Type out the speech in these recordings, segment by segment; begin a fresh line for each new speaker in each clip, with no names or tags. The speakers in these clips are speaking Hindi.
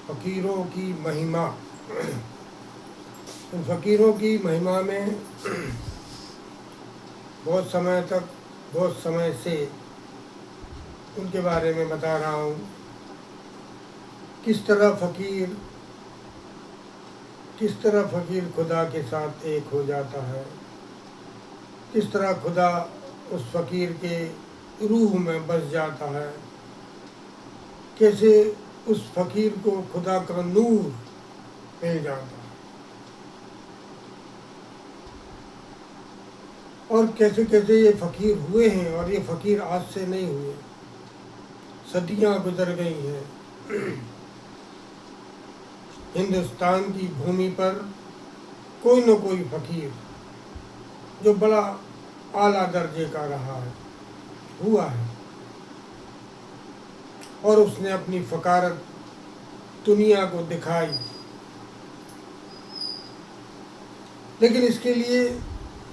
फ़कीरों की महिमा। उन फ़कीरों की महिमा में बहुत समय से उनके बारे में बता रहा हूँ। किस तरह फ़कीर खुदा के साथ एक हो जाता है, किस तरह खुदा उस फ़कीर के रूह में बस जाता है, कैसे उस फ़कीर को खुदा का नूर मिल जाता है, और कैसे कैसे ये फ़कीर हुए हैं। और ये फ़कीर आज से नहीं हुए, सदियां गुजर गई हैं। हिंदुस्तान की भूमि पर कोई न कोई फ़कीर जो बड़ा आला दर्जे का रहा है, हुआ है, और उसने अपनी फ़कारत दुनिया को दिखाई। लेकिन इसके लिए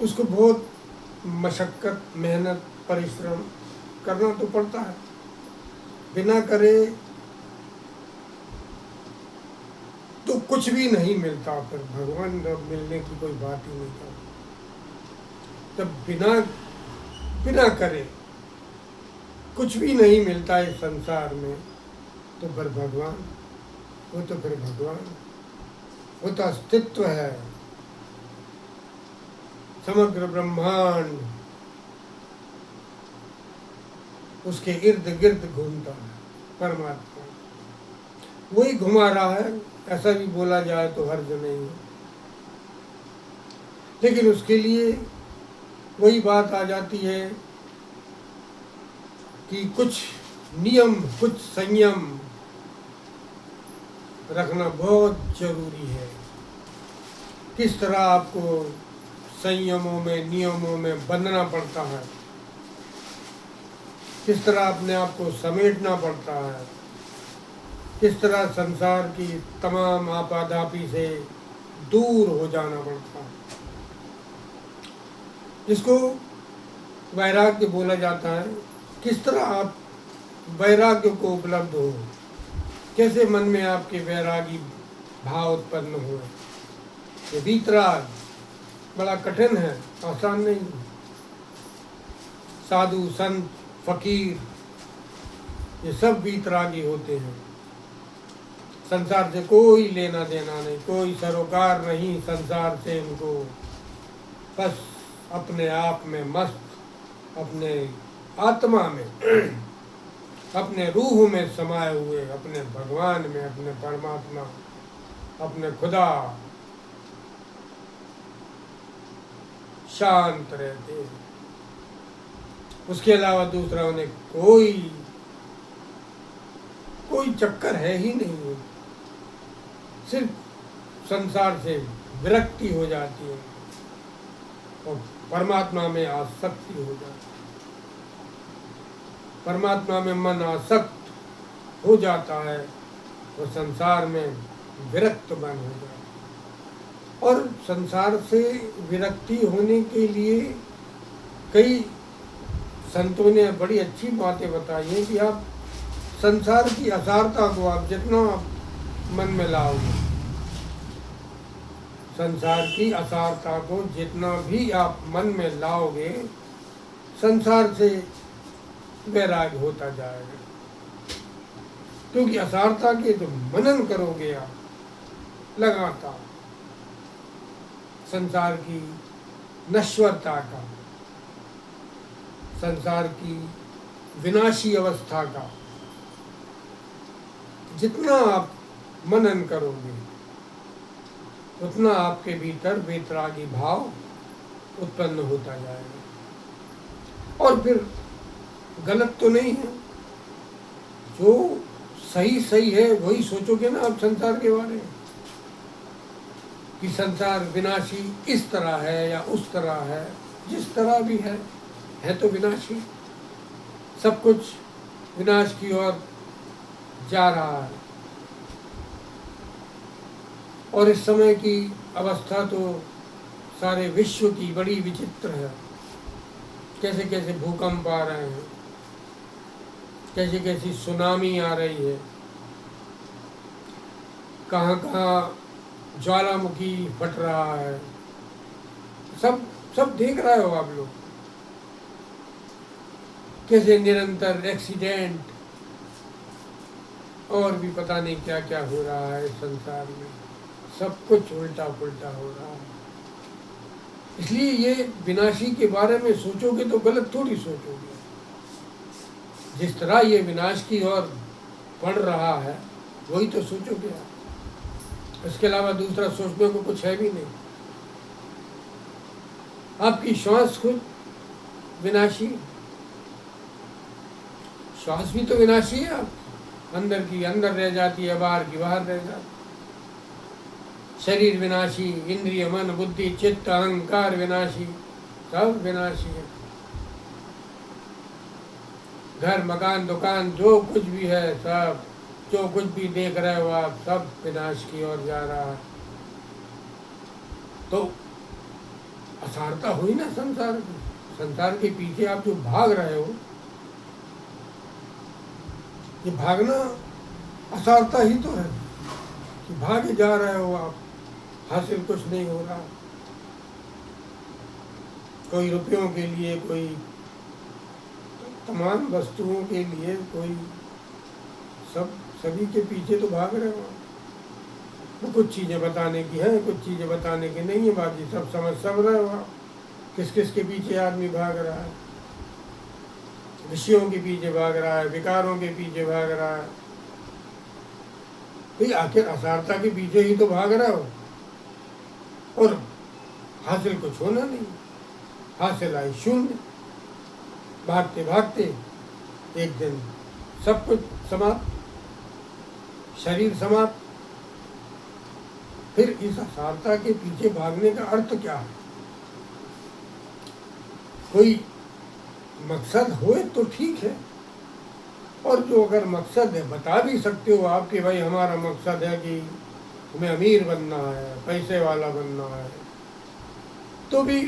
उसको बहुत मशक्क़त, मेहनत, परिश्रम करना तो पड़ता है। बिना करे तो कुछ भी नहीं मिलता। फिर भगवान मिलने की कोई बात ही नहीं करता। जब बिना करे कुछ भी नहीं मिलता इस संसार में, तो फिर भगवान, वो तो अस्तित्व है। समग्र ब्रह्मांड उसके इर्द गिर्द घूमता है। परमात्मा वही घुमा रहा है, ऐसा भी बोला जाए तो हर्ज नहीं है। लेकिन उसके लिए वही बात आ जाती है कि कुछ नियम, कुछ संयम रखना बहुत जरूरी है। किस तरह आपको संयमों में, नियमों में बंधना पड़ता है, किस तरह अपने आप को समेटना पड़ता है, किस तरह संसार की तमाम आपाधापी से दूर हो जाना पड़ता है, जिसको वैराग्य बोला जाता है। किस तरह आप वैराग्य को उपलब्ध हो, कैसे मन में आपके वैरागी भाव उत्पन्न हुए। ये वीतराग बड़ा कठिन है, आसान नहीं। साधु, संत, फकीर, ये सब वीतरागी होते हैं। संसार से कोई लेना देना नहीं, कोई सरोकार नहीं संसार से इनको। बस अपने आप में मस्त, अपने आत्मा में, अपने रूह में समाये हुए, अपने भगवान में, अपने परमात्मा, अपने खुदा शांत रहते हैं। उसके अलावा दूसरा उन्हें कोई चक्कर है ही नहीं। सिर्फ संसार से विरक्ति हो जाती है और परमात्मा में आसक्ति हो जाती है। परमात्मा में मन आसक्त हो जाता है तो संसार में विरक्त मन हो जाता है। और संसार से विरक्ति होने के लिए कई संतों ने बड़ी अच्छी बातें बताई हैं कि आप संसार की असारता को आप जितना मन में लाओगे, संसार की असारता को जितना भी आप मन में लाओगे, संसार से वैराग होता जाएगा। क्योंकि असारता के जो मनन करोगे आप लगातार, संसार की नश्वरता का, संसार की विनाशी अवस्था का जितना आप मनन करोगे, उतना आपके भीतर वीतरागी भाव उत्पन्न होता जाएगा। और फिर गलत तो नहीं है, जो सही है वही सोचोगे ना आप संसार के बारे में, कि संसार विनाशी इस तरह है या उस तरह है। जिस तरह भी है तो विनाशी। सब कुछ विनाश की ओर जा रहा है। और इस समय की अवस्था तो सारे विश्व की बड़ी विचित्र है। कैसे कैसे भूकंप आ रहे हैं, कैसी कैसी सुनामी आ रही है, कहाँ कहाँ ज्वालामुखी फट रहा है, सब सब देख रहे हो आप लोग। कैसे निरंतर एक्सीडेंट और भी पता नहीं क्या क्या हो रहा है संसार में, सब कुछ उल्टा पुल्टा हो रहा है। इसलिए ये विनाशी के बारे में सोचोगे तो गलत थोड़ी सोचोगे। जिस तरह ये विनाश की ओर बढ़ रहा है वही तो सोचोगे आप, इसके अलावा दूसरा सोचने को कुछ है भी नहीं। आपकी श्वास खुद विनाशी, श्वास भी तो विनाशी है। आप अंदर की अंदर रह जाती है, बाहर की बाहर रह जाती। शरीर विनाशी, इंद्रिय मन बुद्धि चित्त अहंकार विनाशी, सब विनाशी है। घर मकान दुकान जो कुछ भी है, सब जो कुछ भी देख रहे हो आप, सब विनाश की ओर जा रहा है। तो असारता हुई ना संसार की। संसार के पीछे आप जो भाग रहे हो, ये भागना असारता ही तो है कि भागे जा रहे हो आप, हासिल कुछ नहीं हो रहा। कोई रुपयों के लिए, कोई तमाम वस्तुओं के लिए, कोई सभी के पीछे तो भाग रहे हो। तो कुछ चीज़ें बताने की हैं, कुछ चीज़ें बताने की नहीं है, बाकी सब समझ सब रहे हो आप। किस किस के पीछे आदमी भाग रहा है? विषयों के पीछे भाग रहा है, विकारों के पीछे भाग रहा है। तो आखिर असारता के पीछे ही तो भाग रहे हो, और हासिल कुछ होना नहीं। हासिल आई शून्य। भागते भागते एक दिन सब कुछ समाप्त, शरीर समाप्त। फिर इस असारता के पीछे भागने का अर्थ क्या है? कोई मकसद होए तो ठीक है, और जो अगर मकसद है बता भी सकते हो आप कि भाई हमारा मकसद है कि हमें अमीर बनना है, पैसे वाला बनना है, तो भी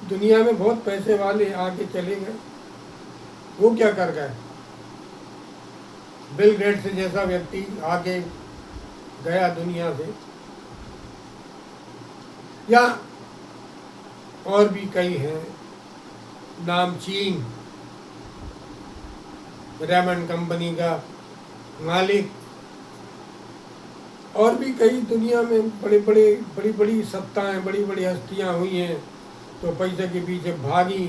दुनिया में बहुत पैसे वाले आके चले गए। वो क्या कर गए? बिल गेट्स जैसा व्यक्ति आके गया दुनिया से, या और भी कई हैं, नामचीन रेमंड कंपनी का मालिक, और भी कई दुनिया में बड़ी बड़ी सत्ताएं, बड़ी बड़ी हस्तियां हुई हैं, तो पैसे के पीछे भागी,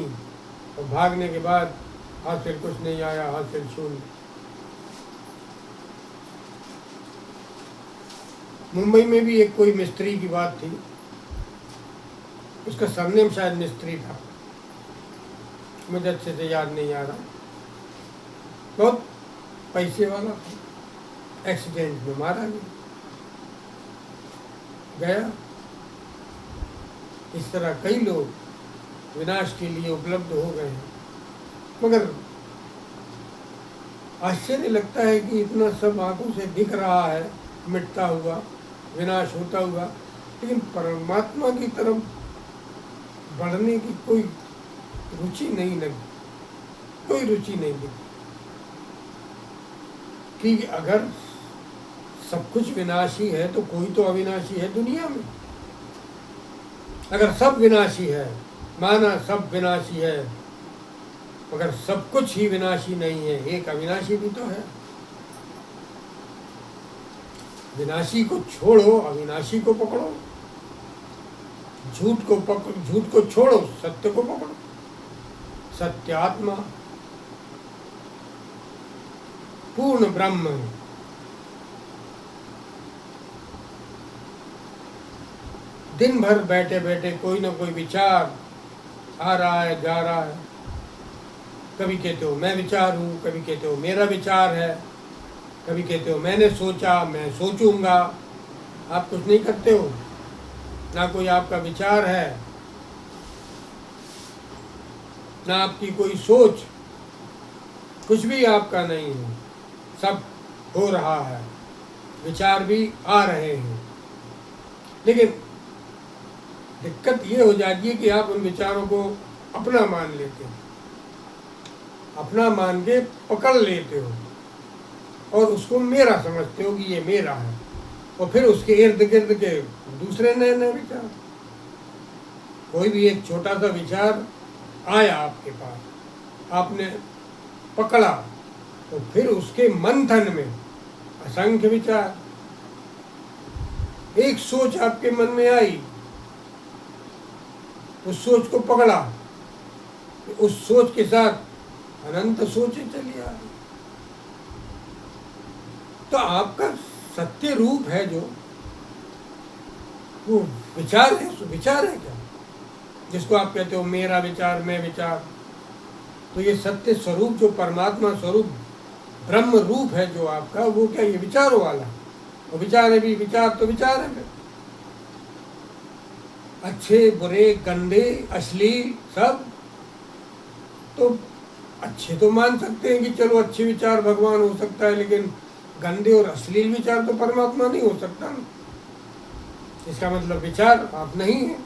और भागने के बाद हासिल कुछ नहीं आया, हासिल शून्य। मुंबई में भी एक कोई मिस्त्री की बात थी, उसका सरनेम शायद मिस्त्री था, मुझे अच्छे से याद नहीं आ रहा। बहुत पैसे वाला था, एक्सीडेंट में मारा गया। इस तरह कई लोग विनाश के लिए उपलब्ध हो गए हैं। मगर आश्चर्य लगता है कि इतना सब आंखों से दिख रहा है, मिटता हुआ, विनाश होता हुआ, लेकिन परमात्मा की तरफ बढ़ने की कोई रुचि नहीं लगी, कोई रुचि नहीं लगी। कि अगर सब कुछ विनाशी है तो कोई तो अविनाशी है दुनिया में। अगर सब विनाशी है, माना सब विनाशी है, मगर सब कुछ ही विनाशी नहीं है, एक अविनाशी भी तो है। विनाशी को छोड़ो, अविनाशी को पकड़ो। झूठ को छोड़ो, सत्य को पकड़ो। सत्यात्मा पूर्ण ब्रह्म है। दिन भर बैठे बैठे कोई ना कोई विचार आ रहा है, जा रहा है। कभी कहते हो मैं विचार हूँ, कभी कहते हो मेरा विचार है, कभी कहते हो मैंने सोचा, मैं सोचूंगा। आप कुछ नहीं करते हो, ना कोई आपका विचार है, ना आपकी कोई सोच, कुछ भी आपका नहीं है। सब हो रहा है, विचार भी आ रहे हैं, लेकिन दिक्कत ये हो जाती है कि आप उन विचारों को अपना मान लेते हो, अपना मान के पकड़ लेते हो, और उसको मेरा समझते हो कि ये मेरा है, और फिर उसके इर्द गिर्द के दूसरे नए नए विचार। कोई भी एक छोटा सा विचार आया आपके पास, आपने पकड़ा, तो फिर उसके मंथन में असंख्य विचार। एक सोच आपके मन में आई, उस सोच को पकड़ा, उस सोच के साथ अनंत सोचें चली आ रही। तो आपका सत्य रूप है जो, वो विचार है। विचार है क्या, जिसको आप कहते हो मेरा विचार, मैं विचार? तो ये सत्य स्वरूप जो परमात्मा स्वरूप ब्रह्म रूप है जो आपका, वो क्या ये विचारों वाला? और विचार है भी, विचार तो विचार है। अच्छे बुरे गंदे अश्लील सब तो अच्छे तो मान सकते हैं कि चलो अच्छे विचार भगवान हो सकता है, लेकिन गंदे और अश्लील विचार तो परमात्मा नहीं हो सकता ना। इसका मतलब विचार आप नहीं है,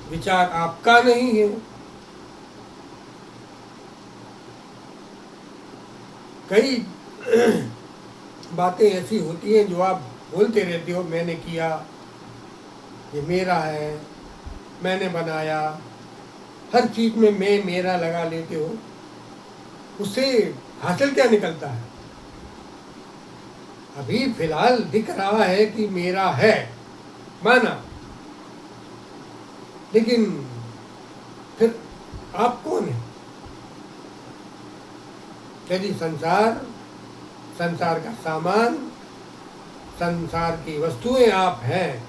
विचार आपका नहीं है। कई बातें ऐसी होती हैं जो आप बोलते रहते हो, मैंने किया, ये मेरा है, मैंने बनाया, हर चीज में मैं मेरा लगा लेते हो। उससे हासिल क्या निकलता है? अभी फिलहाल दिख रहा है कि मेरा है, माना, लेकिन फिर आप कौन है? यदि संसार, संसार का सामान, संसार की वस्तुएं आप हैं,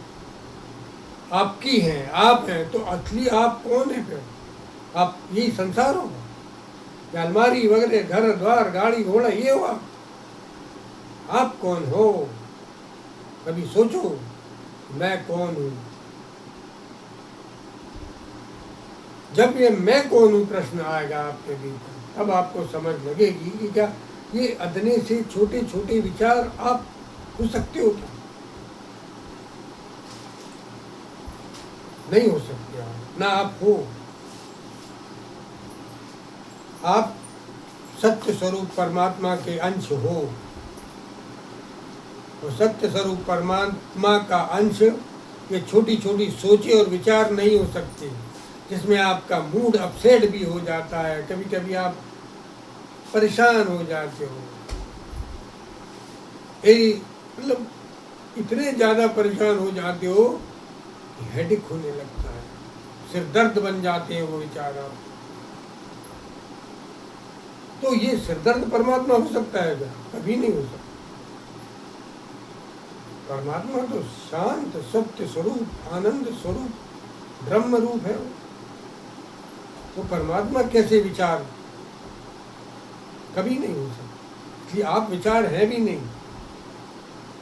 आपकी हैं, आप हैं, तो असली आप कौन है फिर? आप यही संसार हो, या अलमारी वगैरह, घर द्वार गाड़ी घोड़ा, ये हो आप कौन हो? कभी सोचो मैं कौन हूं? जब ये मैं कौन हूं प्रश्न आएगा आपके भीतर, तब आपको समझ लगेगी कि क्या ये अदने से छोटे छोटे विचार आप हो सकते हो क्या? नहीं हो सकते आप, ना आप हो। आप सत्य स्वरूप परमात्मा के अंश हो, और सत्य स्वरूप परमात्मा का अंश ये छोटी छोटी सोचें और विचार नहीं हो सकते, जिसमें आपका मूड अपसेट भी हो जाता है, कभी कभी आप परेशान हो जाते हो। मतलब इतने ज़्यादा परेशान हो जाते हो कि हेडेक होने लगता है, सिर दर्द बन जाते हैं वो विचार आप। तो ये सिरदर्द परमात्मा हो सकता है क्या? कभी नहीं हो सकता। परमात्मा तो शांत सत्य स्वरूप, आनंद स्वरूप, ब्रह्म रूप है। वो परमात्मा कैसे विचार? कभी नहीं हो सकता। इसलिए आप विचार है भी नहीं।